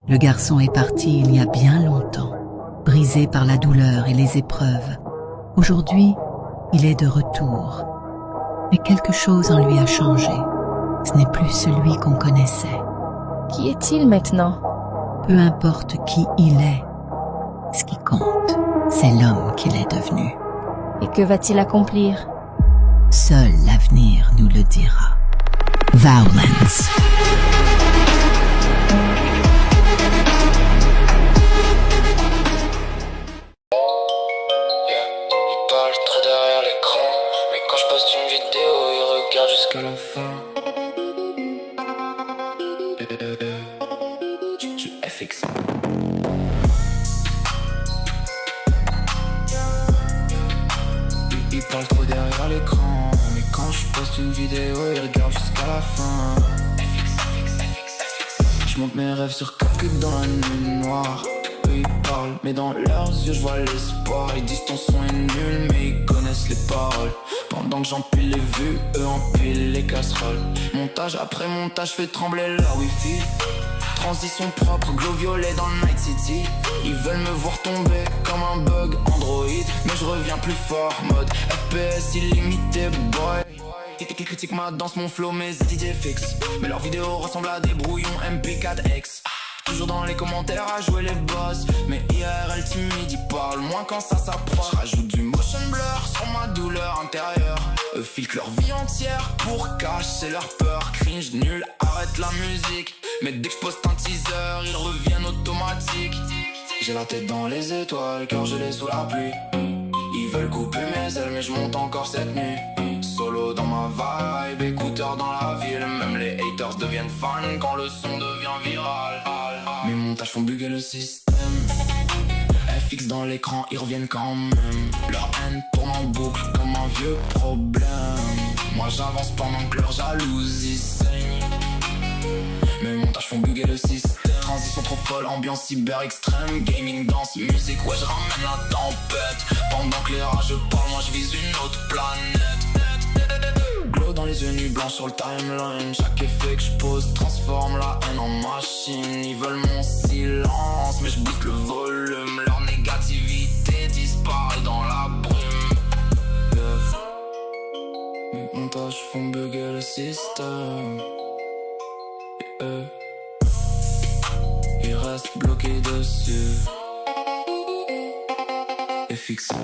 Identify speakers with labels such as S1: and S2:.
S1: Le garçon est parti il y a bien longtemps, brisé par la douleur et les épreuves. Aujourd'hui, il est de retour. Mais quelque chose en lui a changé. Ce n'est plus celui qu'on connaissait.
S2: Qui est-il maintenant?
S1: Peu importe qui il est, ce qui compte, c'est l'homme qu'il est devenu.
S2: Et que va-t-il accomplir?
S1: Seul l'avenir nous le dira. Violence.
S3: Il parle trop derrière l'écran, mais quand je poste une vidéo, il regarde jusqu'à la fin. Je FX. Il parle trop derrière l'écran, mais quand je poste une vidéo, il regarde jusqu'à la fin. Je monte mes rêves sur calcul dans la nuit noire. Eux ils parlent, mais dans leurs yeux je vois l'espoir. Ils disent ton son est nul, mais ils connaissent les paroles. Pendant que j'empile les vues, eux empilent les casseroles. Montage après montage fait trembler leur wifi. Transition propre, glow violet dans le Night City. Ils veulent me voir tomber comme un bug Android, mais je reviens plus fort, mode FPS illimité boy. Ils critiquent ma danse, mon flow, mes idées fixes. Mais leurs vidéos ressemblent à des brouillons MP4X. Toujours dans les commentaires à jouer les boss, mais IRL timide, ils parlent moins quand ça s'approche. Rajoute du motion blur sur ma douleur intérieure. Eux filtrent leur vie entière pour cacher leur peur. Cringe nul, arrête la musique. Mais dès que je poste un teaser, ils reviennent automatiques. J'ai la tête dans les étoiles, cœur gelé sous la pluie. Ils veulent couper mes ailes, mais je monte encore cette nuit. Solo dans ma vibe, écouteur dans la ville. Même les haters deviennent fans quand le son devient viral. Mes montages font bugger le système. FX dans l'écran, ils reviennent quand même. Leur haine tourne en boucle comme un vieux problème. Moi j'avance pendant que leur jalousie saigne. Mes montages font bugger le système. Transition trop folle, ambiance cyber extrême. Gaming, danse, musique, ouais je ramène la tempête. Pendant que les rageux parlent, moi je vise une autre planète. Glow dans les yeux, nuit blanche sur le timeline. Chaque effet que je pose transforme la haine en machine. Ils veulent mon silence, mais je booste le volume. Leur négativité disparaît dans la brume. Mes montages font bugger le système. Et eux, ils restent bloqués dessus. Et fixés.